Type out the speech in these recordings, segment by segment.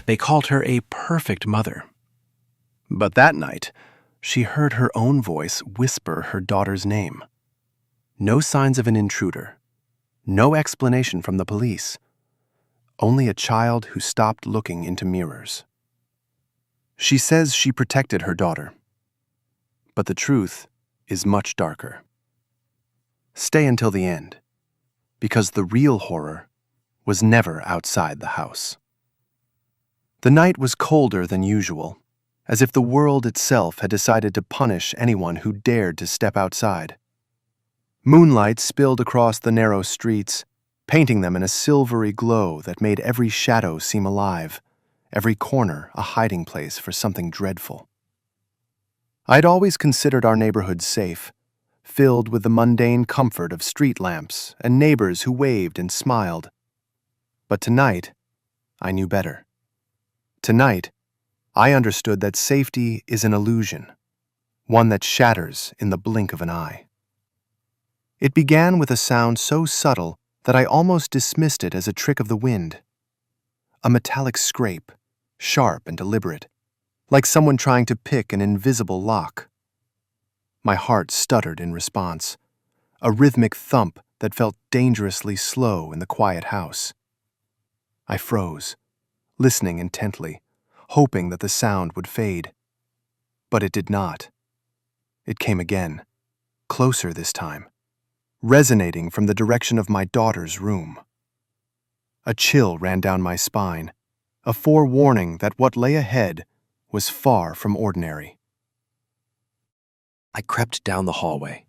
They called her a perfect mother. But that night, she heard her own voice whisper her daughter's name. No signs of an intruder. No explanation from the police. Only a child who stopped looking into mirrors. She says she protected her daughter. But the truth is much darker. Stay until the end, because the real horror was never outside the house. The night was colder than usual, as if the world itself had decided to punish anyone who dared to step outside. Moonlight spilled across the narrow streets, painting them in a silvery glow that made every shadow seem alive, every corner a hiding place for something dreadful. I had always considered our neighborhood safe, filled with the mundane comfort of street lamps and neighbors who waved and smiled. But tonight, I knew better. Tonight, I understood that safety is an illusion, one that shatters in the blink of an eye. It began with a sound so subtle that I almost dismissed it as a trick of the wind. A metallic scrape, sharp and deliberate, like someone trying to pick an invisible lock. My heart stuttered in response, a rhythmic thump that felt dangerously slow in the quiet house. I froze, listening intently, hoping that the sound would fade. But it did not. It came again, closer this time, resonating from the direction of my daughter's room. A chill ran down my spine, a forewarning that what lay ahead was far from ordinary. I crept down the hallway,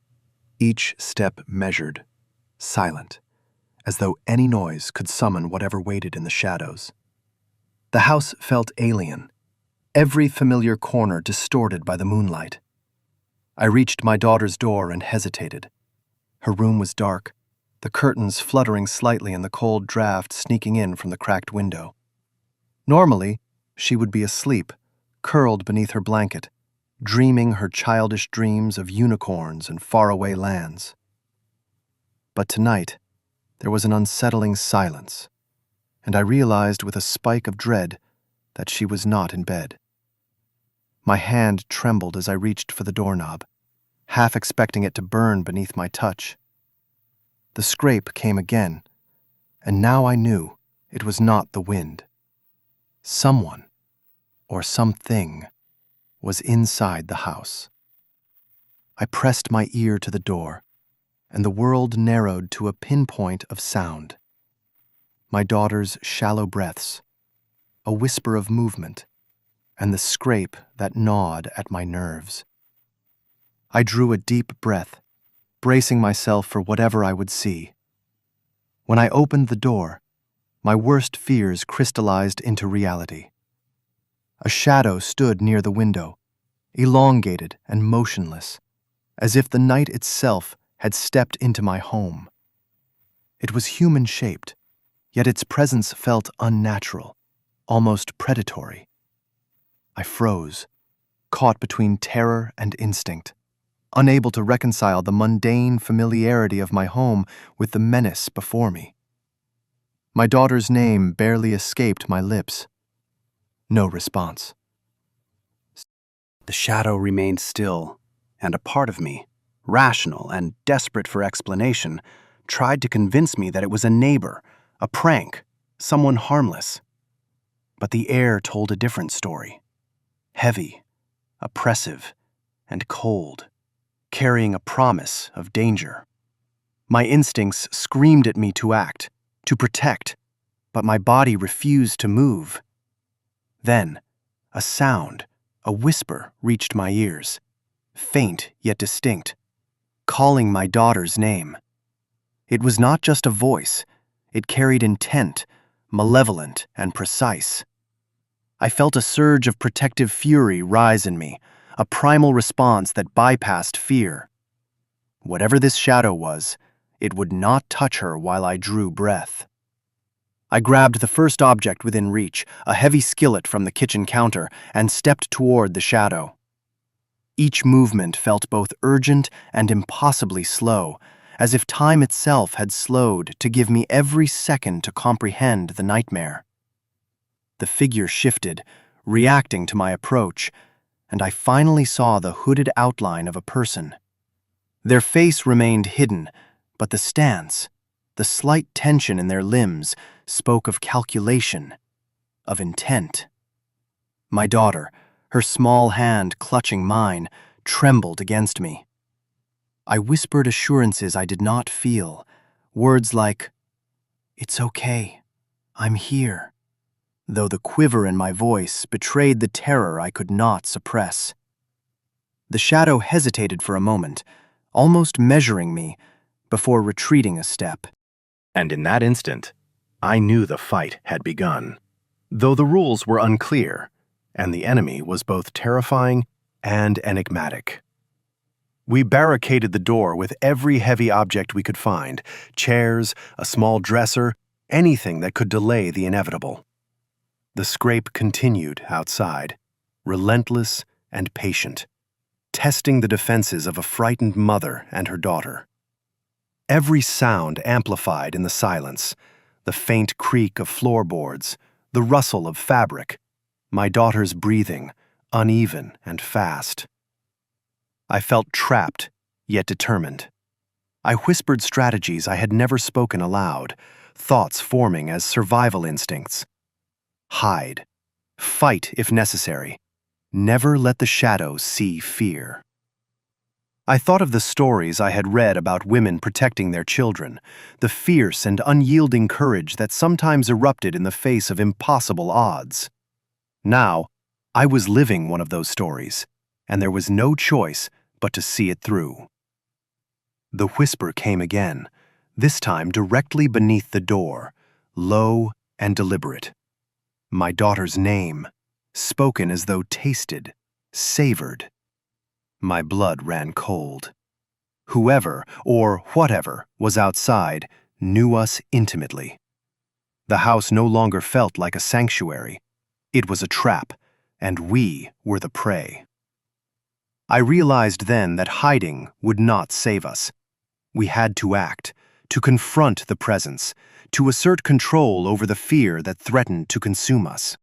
each step measured, silent, as though any noise could summon whatever waited in the shadows. The house felt alien, every familiar corner distorted by the moonlight. I reached my daughter's door and hesitated. Her room was dark, the curtains fluttering slightly in the cold draft sneaking in from the cracked window. Normally, she would be asleep, curled beneath her blanket, dreaming her childish dreams of unicorns and faraway lands. But tonight, there was an unsettling silence, and I realized with a spike of dread that she was not in bed. My hand trembled as I reached for the doorknob, half expecting it to burn beneath my touch. The scrape came again, and now I knew it was not the wind. Someone, or something, was inside the house. I pressed my ear to the door, and the world narrowed to a pinpoint of sound. My daughter's shallow breaths, a whisper of movement, and the scrape that gnawed at my nerves. I drew a deep breath, bracing myself for whatever I would see. When I opened the door, my worst fears crystallized into reality. A shadow stood near the window, elongated and motionless, as if the night itself had stepped into my home. It was human-shaped, yet its presence felt unnatural, almost predatory. I froze, caught between terror and instinct, unable to reconcile the mundane familiarity of my home with the menace before me. My daughter's name barely escaped my lips. No response. The shadow remained still, and a part of me, rational and desperate for explanation, tried to convince me that it was a neighbor, a prank, someone harmless. But the air told a different story. Heavy, oppressive, and cold, carrying a promise of danger. My instincts screamed at me to act, to protect, but my body refused to move. Then, a sound, a whisper reached my ears, faint yet distinct, calling my daughter's name. It was not just a voice, it carried intent, malevolent and precise. I felt a surge of protective fury rise in me, a primal response that bypassed fear. Whatever this shadow was, it would not touch her while I drew breath. I grabbed the first object within reach, a heavy skillet from the kitchen counter, and stepped toward the shadow. Each movement felt both urgent and impossibly slow, as if time itself had slowed to give me every second to comprehend the nightmare. The figure shifted, reacting to my approach, and I finally saw the hooded outline of a person. Their face remained hidden, but the stance, the slight tension in their limbs, spoke of calculation, of intent. My daughter, her small hand clutching mine, trembled against me. I whispered assurances I did not feel, words like, "It's okay, I'm here," though the quiver in my voice betrayed the terror I could not suppress. The shadow hesitated for a moment, almost measuring me, before retreating a step. And in that instant, I knew the fight had begun, though the rules were unclear, and the enemy was both terrifying and enigmatic. We barricaded the door with every heavy object we could find, chairs, a small dresser, anything that could delay the inevitable. The scrape continued outside, relentless and patient, testing the defenses of a frightened mother and her daughter. Every sound amplified in the silence, the faint creak of floorboards, the rustle of fabric, my daughter's breathing, uneven and fast. I felt trapped, yet determined. I whispered strategies I had never spoken aloud, thoughts forming as survival instincts. Hide. Fight if necessary. Never let the shadows see fear. I thought of the stories I had read about women protecting their children, the fierce and unyielding courage that sometimes erupted in the face of impossible odds. Now, I was living one of those stories, and there was no choice but to see it through. The whisper came again, this time directly beneath the door, low and deliberate. My daughter's name, spoken as though tasted, savored. My blood ran cold. Whoever or whatever was outside knew us intimately. The house no longer felt like a sanctuary. It was a trap, and we were the prey. I realized then that hiding would not save us. We had to act, to confront the presence, to assert control over the fear that threatened to consume us.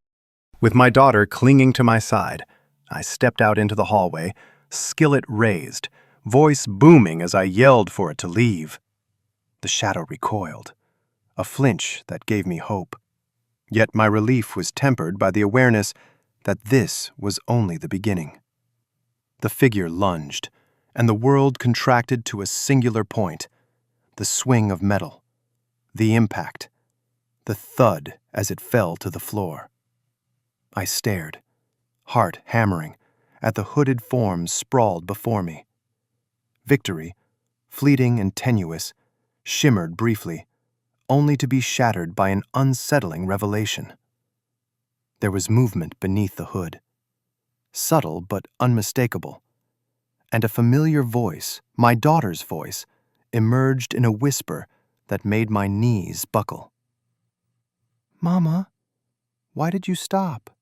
With my daughter clinging to my side, I stepped out into the hallway, skillet raised, voice booming as I yelled for it to leave. The shadow recoiled, a flinch that gave me hope. Yet my relief was tempered by the awareness that this was only the beginning. The figure lunged, and the world contracted to a singular point, the swing of metal, the impact, the thud as it fell to the floor. I stared, heart hammering, at the hooded forms sprawled before me. Victory, fleeting and tenuous, shimmered briefly, only to be shattered by an unsettling revelation. There was movement beneath the hood, subtle but unmistakable, and a familiar voice, my daughter's voice, emerged in a whisper that made my knees buckle. "Mama, why did you stop?"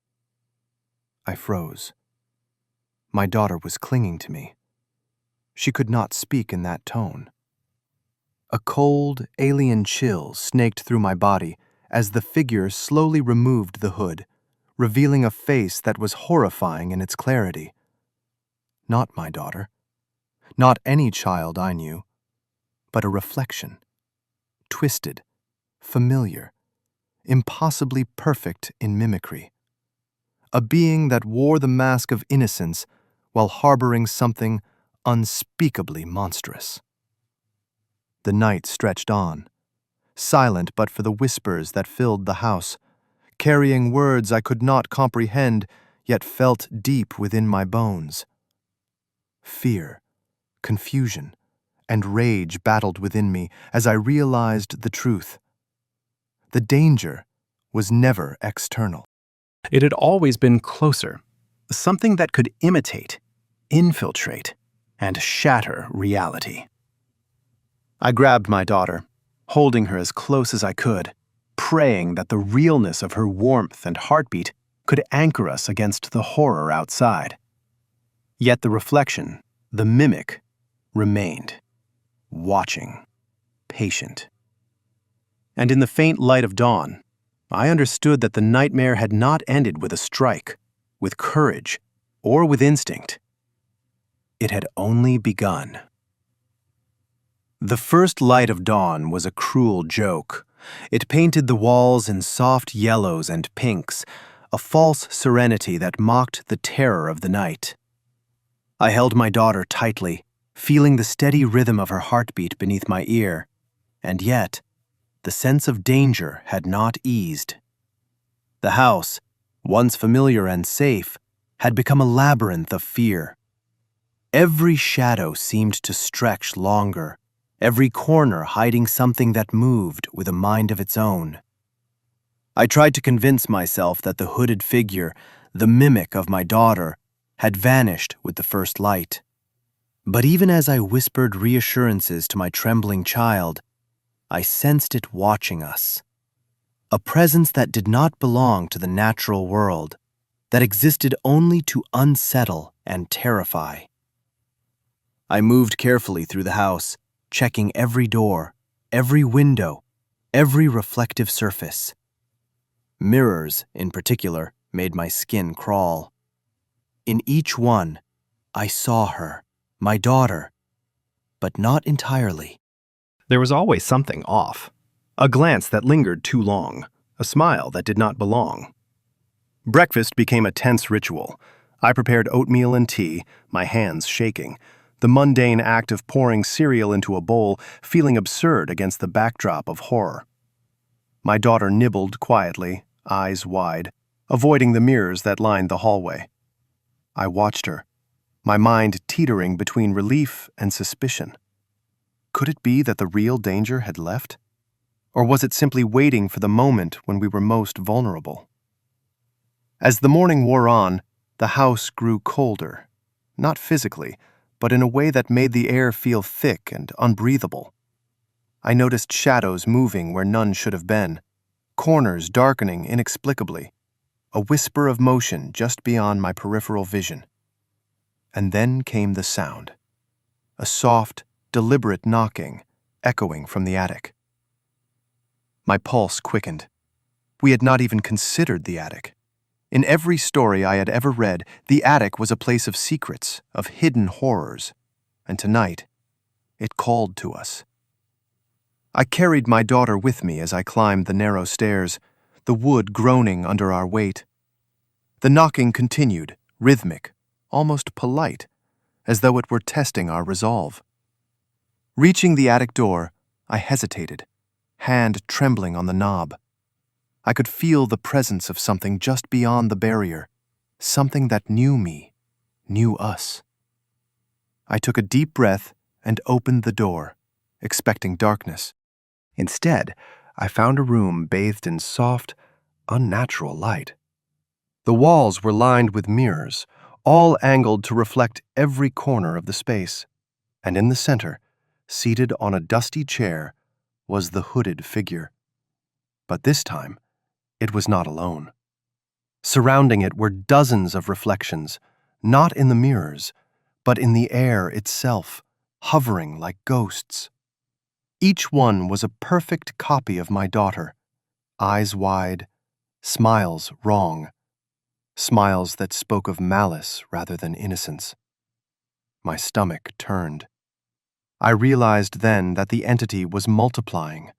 I froze. My daughter was clinging to me. She could not speak in that tone. A cold, alien chill snaked through my body as the figure slowly removed the hood, revealing a face that was horrifying in its clarity. Not my daughter. Not any child I knew, but a reflection. Twisted, familiar, impossibly perfect in mimicry. A being that wore the mask of innocence while harboring something unspeakably monstrous. The night stretched on, silent but for the whispers that filled the house, carrying words I could not comprehend, yet felt deep within my bones. Fear, confusion, and rage battled within me as I realized the truth. The danger was never external. It had always been closer, something that could imitate, infiltrate, and shatter reality. I grabbed my daughter, holding her as close as I could, praying that the realness of her warmth and heartbeat could anchor us against the horror outside. Yet the reflection, the mimic, remained, watching, patient. And in the faint light of dawn, I understood that the nightmare had not ended with a strike, with courage, or with instinct. It had only begun. The first light of dawn was a cruel joke. It painted the walls in soft yellows and pinks, a false serenity that mocked the terror of the night. I held my daughter tightly, feeling the steady rhythm of her heartbeat beneath my ear, and yet, the sense of danger had not eased. The house, once familiar and safe, had become a labyrinth of fear. Every shadow seemed to stretch longer, every corner hiding something that moved with a mind of its own. I tried to convince myself that the hooded figure, the mimic of my daughter, had vanished with the first light. But even as I whispered reassurances to my trembling child, I sensed it watching us. A presence that did not belong to the natural world, that existed only to unsettle and terrify. I moved carefully through the house, checking every door, every window, every reflective surface. Mirrors, in particular, made my skin crawl. In each one, I saw her, my daughter, but not entirely. There was always something off. A glance that lingered too long, a smile that did not belong. Breakfast became a tense ritual. I prepared oatmeal and tea, my hands shaking, the mundane act of pouring cereal into a bowl feeling absurd against the backdrop of horror. My daughter nibbled quietly, eyes wide, avoiding the mirrors that lined the hallway. I watched her, my mind teetering between relief and suspicion. Could it be that the real danger had left? Or was it simply waiting for the moment when we were most vulnerable? As the morning wore on, the house grew colder, not physically, but in a way that made the air feel thick and unbreathable. I noticed shadows moving where none should have been, corners darkening inexplicably, a whisper of motion just beyond my peripheral vision. And then came the sound, a soft, deliberate knocking, echoing from the attic. My pulse quickened. We had not even considered the attic. In every story I had ever read, the attic was a place of secrets, of hidden horrors, and tonight, it called to us. I carried my daughter with me as I climbed the narrow stairs, the wood groaning under our weight. The knocking continued, rhythmic, almost polite, as though it were testing our resolve. Reaching the attic door, I hesitated, hand trembling on the knob. I could feel the presence of something just beyond the barrier, something that knew me, knew us. I took a deep breath and opened the door, expecting darkness. Instead, I found a room bathed in soft, unnatural light. The walls were lined with mirrors, all angled to reflect every corner of the space, and in the center, seated on a dusty chair, was the hooded figure. But this time, it was not alone. Surrounding it were dozens of reflections, not in the mirrors, but in the air itself, hovering like ghosts. Each one was a perfect copy of my daughter, eyes wide, smiles wrong, smiles that spoke of malice rather than innocence. My stomach turned. I realized then that the entity was multiplying,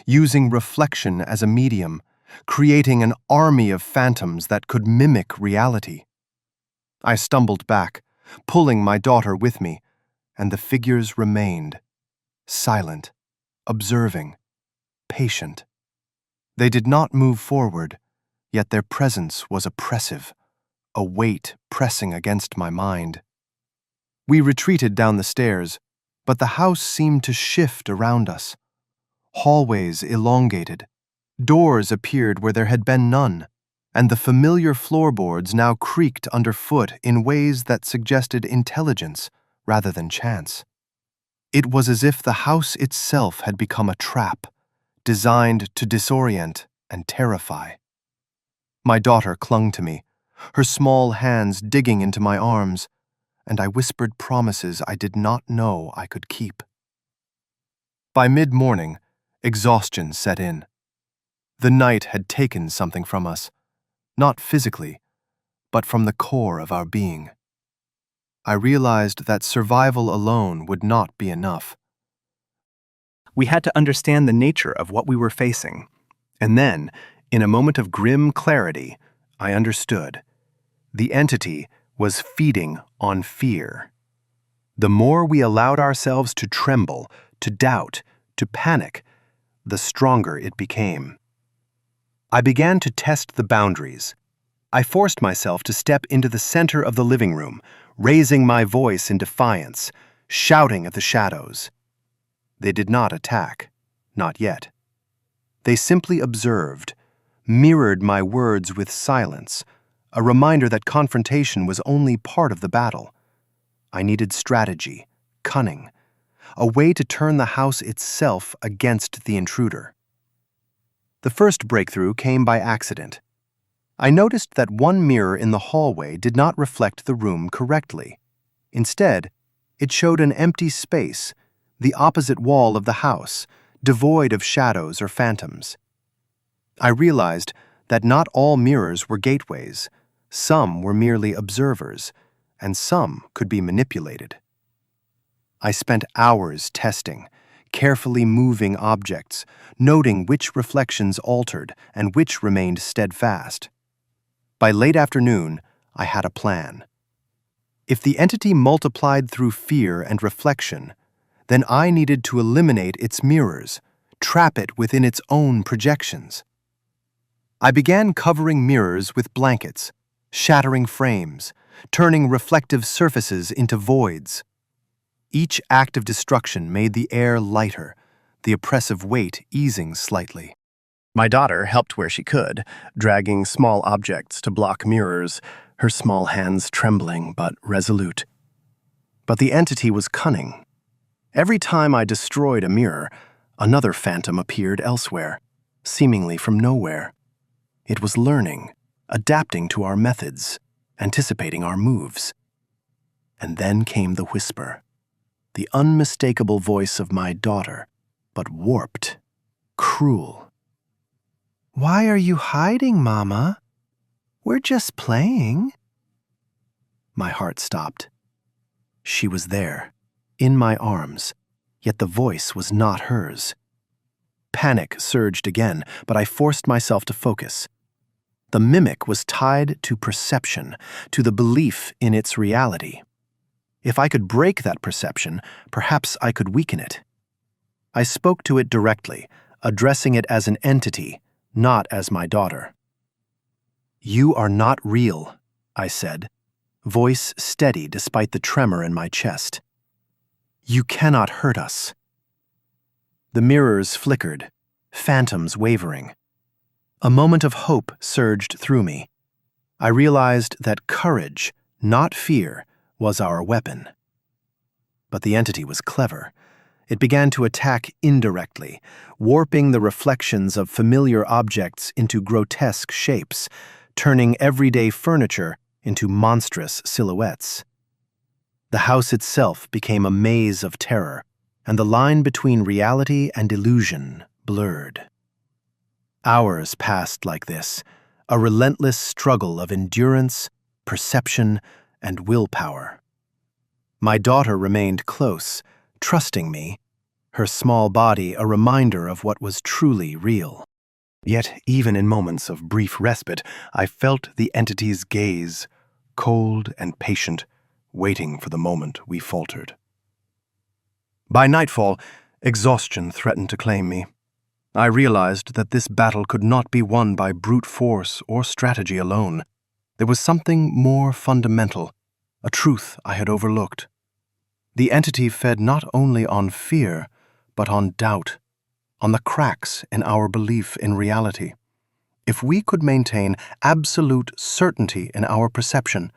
using reflection as a medium, creating an army of phantoms that could mimic reality. I stumbled back, pulling my daughter with me, and the figures remained, silent, observing, patient. They did not move forward, yet their presence was oppressive, a weight pressing against my mind. We retreated down the stairs, but the house seemed to shift around us. Hallways elongated, doors appeared where there had been none, and the familiar floorboards now creaked underfoot in ways that suggested intelligence rather than chance. It was as if the house itself had become a trap, designed to disorient and terrify. My daughter clung to me, her small hands digging into my arms, and I whispered promises I did not know I could keep. By mid-morning, exhaustion set in. The night had taken something from us, not physically, but from the core of our being. I realized that survival alone would not be enough. We had to understand the nature of what we were facing. And then, in a moment of grim clarity, I understood. The entity was feeding on fear. The more we allowed ourselves to tremble, to doubt, to panic, the stronger it became. I began to test the boundaries. I forced myself to step into the center of the living room, raising my voice in defiance, shouting at the shadows. They did not attack, not yet. They simply observed, mirrored my words with silence, a reminder that confrontation was only part of the battle. I needed strategy, cunning, a way to turn the house itself against the intruder. The first breakthrough came by accident. I noticed that one mirror in the hallway did not reflect the room correctly. Instead, it showed an empty space, the opposite wall of the house, devoid of shadows or phantoms. I realized that not all mirrors were gateways. Some were merely observers, and some could be manipulated. I spent hours testing, carefully moving objects, noting which reflections altered and which remained steadfast. By late afternoon, I had a plan. If the entity multiplied through fear and reflection, then I needed to eliminate its mirrors, trap it within its own projections. I began covering mirrors with blankets, shattering frames, turning reflective surfaces into voids. Each act of destruction made the air lighter, the oppressive weight easing slightly. My daughter helped where she could, dragging small objects to block mirrors, her small hands trembling but resolute. But the entity was cunning. Every time I destroyed a mirror, another phantom appeared elsewhere, seemingly from nowhere. It was learning, adapting to our methods, anticipating our moves. And then came the whisper, the unmistakable voice of my daughter, but warped, cruel. "Why are you hiding, Mama? We're just playing." My heart stopped. She was there, in my arms, yet the voice was not hers. Panic surged again, but I forced myself to focus. The mimic was tied to perception, to the belief in its reality. If I could break that perception, perhaps I could weaken it. I spoke to it directly, addressing it as an entity, not as my daughter. "You are not real," I said, voice steady despite the tremor in my chest. "You cannot hurt us." The mirrors flickered, phantoms wavering. A moment of hope surged through me. I realized that courage, not fear, was our weapon. But the entity was clever. It began to attack indirectly, warping the reflections of familiar objects into grotesque shapes, turning everyday furniture into monstrous silhouettes. The house itself became a maze of terror, and the line between reality and illusion blurred. Hours passed like this, a relentless struggle of endurance, perception, and willpower. My daughter remained close, trusting me, her small body a reminder of what was truly real. Yet, even in moments of brief respite, I felt the entity's gaze, cold and patient, waiting for the moment we faltered. By nightfall, exhaustion threatened to claim me. I realized that this battle could not be won by brute force or strategy alone. There was something more fundamental, a truth I had overlooked. The entity fed not only on fear, but on doubt, on the cracks in our belief in reality. If we could maintain absolute certainty in our perception,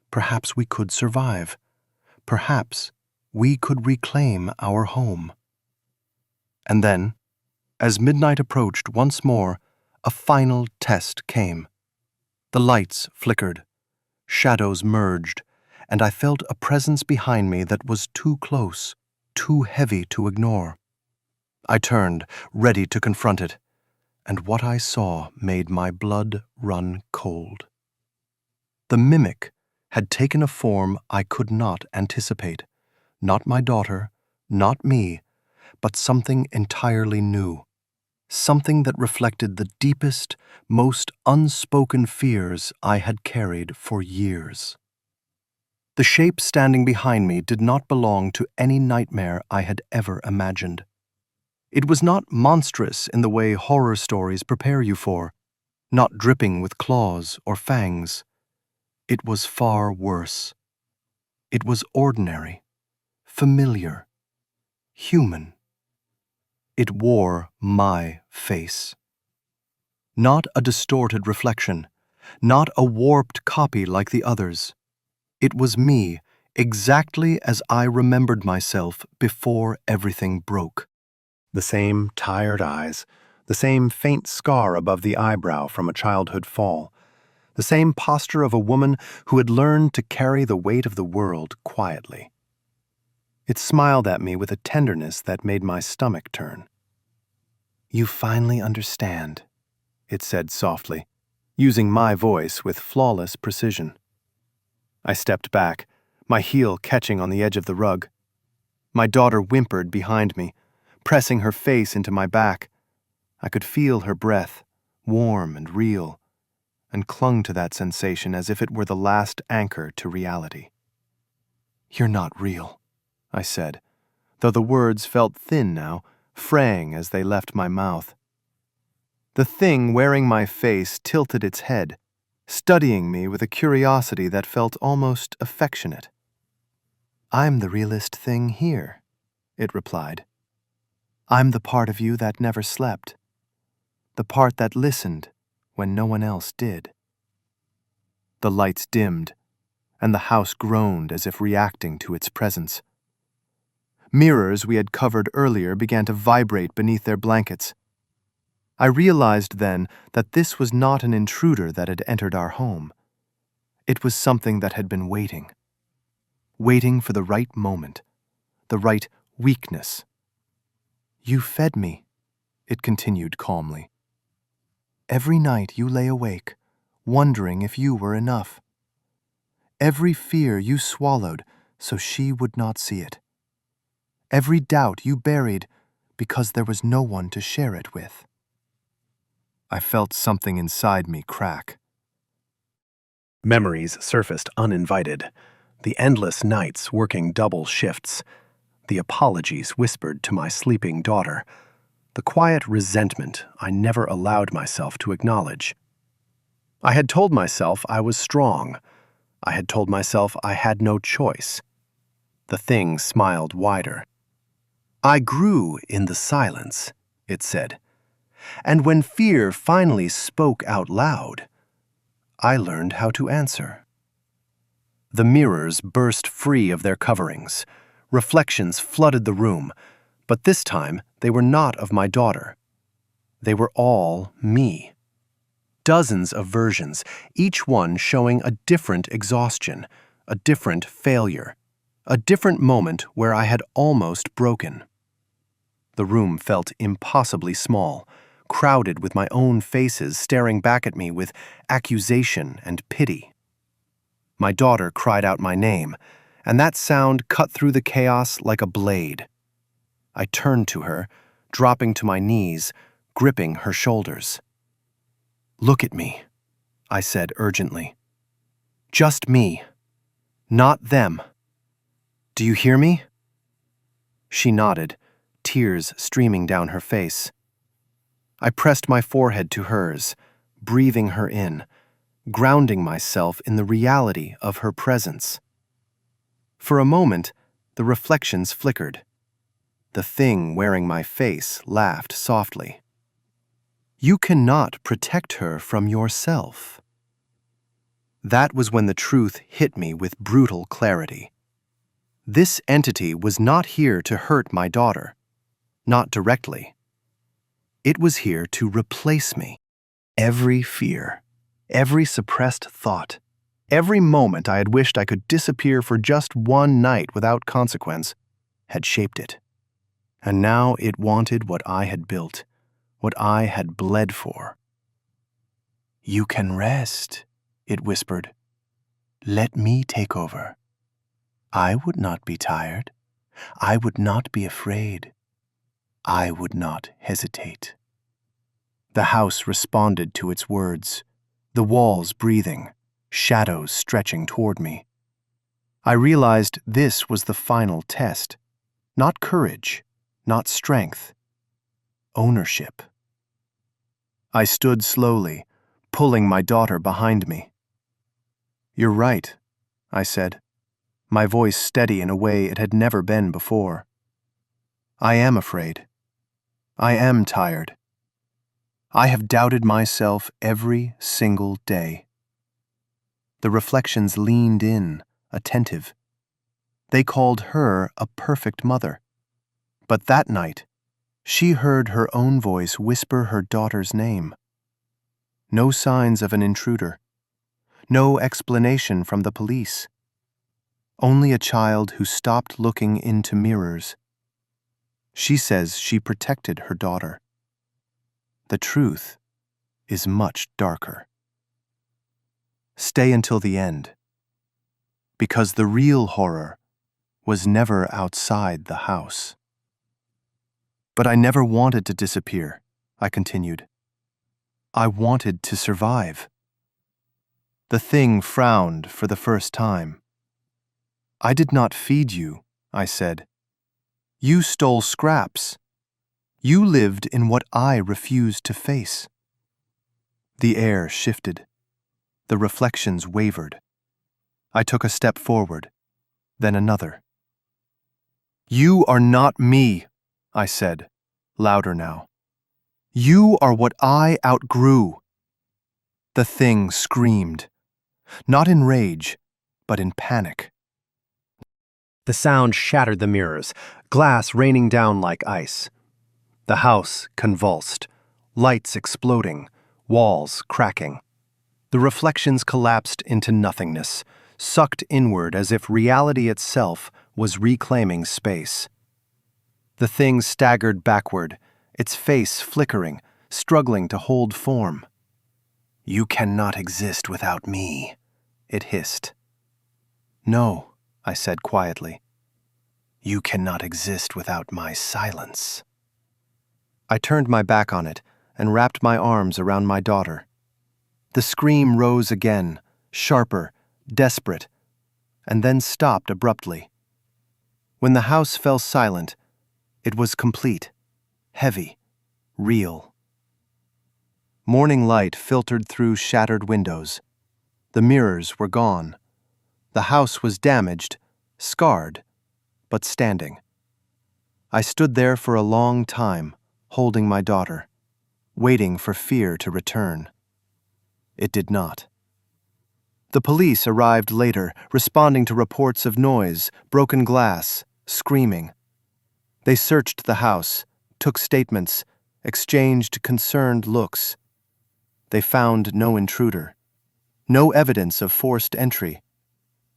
perhaps we could survive. Perhaps we could reclaim our home. And then, as midnight approached once more, a final test came. The lights flickered, shadows merged, and I felt a presence behind me that was too close, too heavy to ignore. I turned, ready to confront it. and what I saw made my blood run cold. The mimic had taken a form I could not anticipate. Not my daughter, not me, but something entirely new. Something that reflected the deepest, most unspoken fears I had carried for years. The shape standing behind me did not belong to any nightmare I had ever imagined. It was not monstrous in the way horror stories prepare you for, not dripping with claws or fangs. It was far worse. It was ordinary, familiar, human. It wore my face. Not a distorted reflection, not a warped copy like the others. It was me, exactly as I remembered myself before everything broke. The same tired eyes, the same faint scar above the eyebrow from a childhood fall, the same posture of a woman who had learned to carry the weight of the world quietly. It smiled at me with a tenderness that made my stomach turn. "You finally understand," it said softly, using my voice with flawless precision. I stepped back, my heel catching on the edge of the rug. My daughter whimpered behind me, pressing her face into my back. I could feel her breath, warm and real, and clung to that sensation as if it were the last anchor to reality. "You're not real," I said, though the words felt thin now, fraying as they left my mouth. The thing wearing my face tilted its head, studying me with a curiosity that felt almost affectionate. "I'm the realest thing here," it replied. "I'm the part of you that never slept, the part that listened when no one else did." The lights dimmed, and the house groaned as if reacting to its presence. Mirrors we had covered earlier began to vibrate beneath their blankets. I realized then that this was not an intruder that had entered our home. It was something that had been waiting for the right moment, the right weakness. "You fed me," it continued calmly. "Every night you lay awake, wondering if you were enough. Every fear you swallowed so she would not see it. Every doubt you buried because there was no one to share it with." I felt something inside me crack. Memories surfaced uninvited. The endless nights working double shifts. The apologies whispered to my sleeping daughter. The quiet resentment I never allowed myself to acknowledge. I had told myself I was strong. I had told myself I had no choice. The thing smiled wider. "I grew in the silence," it said. "And when fear finally spoke out loud, I learned how to answer." The mirrors burst free of their coverings. Reflections flooded the room, but this time they were not of my daughter. They were all me. Dozens of versions, each one showing a different exhaustion, a different failure, a different moment where I had almost broken. The room felt impossibly small, crowded with my own faces staring back at me with accusation and pity. My daughter cried out my name, and that sound cut through the chaos like a blade. I turned to her, dropping to my knees, gripping her shoulders. "Look at me," I said urgently. "Just me, not them. Do you hear me?" She nodded, tears streaming down her face. I pressed my forehead to hers, breathing her in, grounding myself in the reality of her presence. For a moment, the reflections flickered. The thing wearing my face laughed softly. "You cannot protect her from yourself." That was when the truth hit me with brutal clarity. This entity was not here to hurt my daughter, not directly. It was here to replace me. Every fear, every suppressed thought, every moment I had wished I could disappear for just one night without consequence, had shaped it. And now it wanted what I had built, what I had bled for. "You can rest," it whispered. "Let me take over. I would not be tired. I would not be afraid. I would not hesitate." The house responded to its words, the walls breathing, shadows stretching toward me. I realized this was the final test. Not courage, not strength. Ownership. I stood slowly, pulling my daughter behind me. "You're right," I said, my voice steady in a way it had never been before. "I am afraid. I am tired. I have doubted myself every single day." The reflections leaned in, attentive. They called her a perfect mother. But that night, she heard her own voice whisper her daughter's name. No signs of an intruder. No explanation from the police. Only a child who stopped looking into mirrors. She says she protected her daughter. The truth is much darker. Stay until the end. Because the real horror was never outside the house. "But I never wanted to disappear," I continued. "I wanted to survive." The thing frowned for the first time. "I did not feed you," I said. "You stole scraps. You lived in what I refused to face." The air shifted. The reflections wavered. I took a step forward, then another. "You are not me," I said, louder now. "You are what I outgrew." The thing screamed, not in rage, but in panic. The sound shattered the mirrors, glass raining down like ice. The house convulsed, lights exploding, walls cracking. The reflections collapsed into nothingness, sucked inward as if reality itself was reclaiming space. The thing staggered backward, its face flickering, struggling to hold form. "You cannot exist without me," it hissed. "No," I said quietly. "You cannot exist without my silence." I turned my back on it and wrapped my arms around my daughter. The scream rose again, sharper, desperate, and then stopped abruptly. When the house fell silent, it was complete, heavy, real. Morning light filtered through shattered windows. The mirrors were gone. The house was damaged, scarred, but standing. I stood there for a long time, holding my daughter, waiting for fear to return. It did not. The police arrived later, responding to reports of noise, broken glass, screaming. They searched the house, took statements, exchanged concerned looks. They found no intruder, no evidence of forced entry,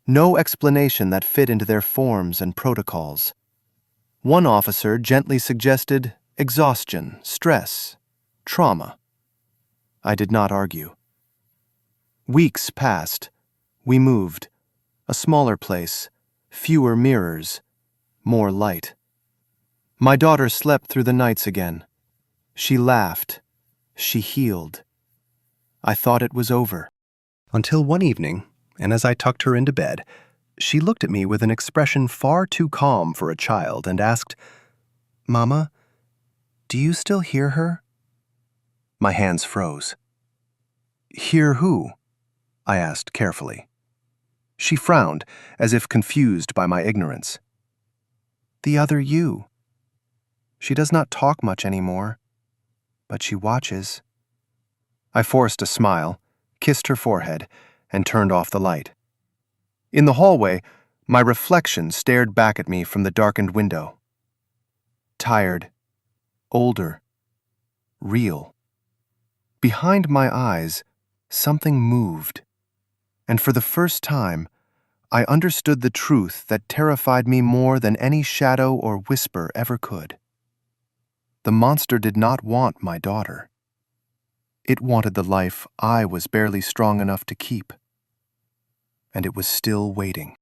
no explanation that fit into their forms and protocols. One officer gently suggested exhaustion, stress, trauma. I did not argue. Weeks passed. We moved. A smaller place, fewer mirrors, more light. My daughter slept through the nights again. She laughed. She healed. I thought it was over. Until one evening, and as I tucked her into bed, she looked at me with an expression far too calm for a child and asked, "Mama, do you still hear her?" My hands froze. "Hear who?" I asked carefully. She frowned, as if confused by my ignorance. "The other you. She does not talk much anymore, but she watches." I forced a smile, kissed her forehead, and turned off the light. In the hallway, my reflection stared back at me from the darkened window. Tired, older, real. Behind my eyes, something moved, and for the first time, I understood the truth that terrified me more than any shadow or whisper ever could. The monster did not want my daughter. It wanted the life I was barely strong enough to keep. And it was still waiting.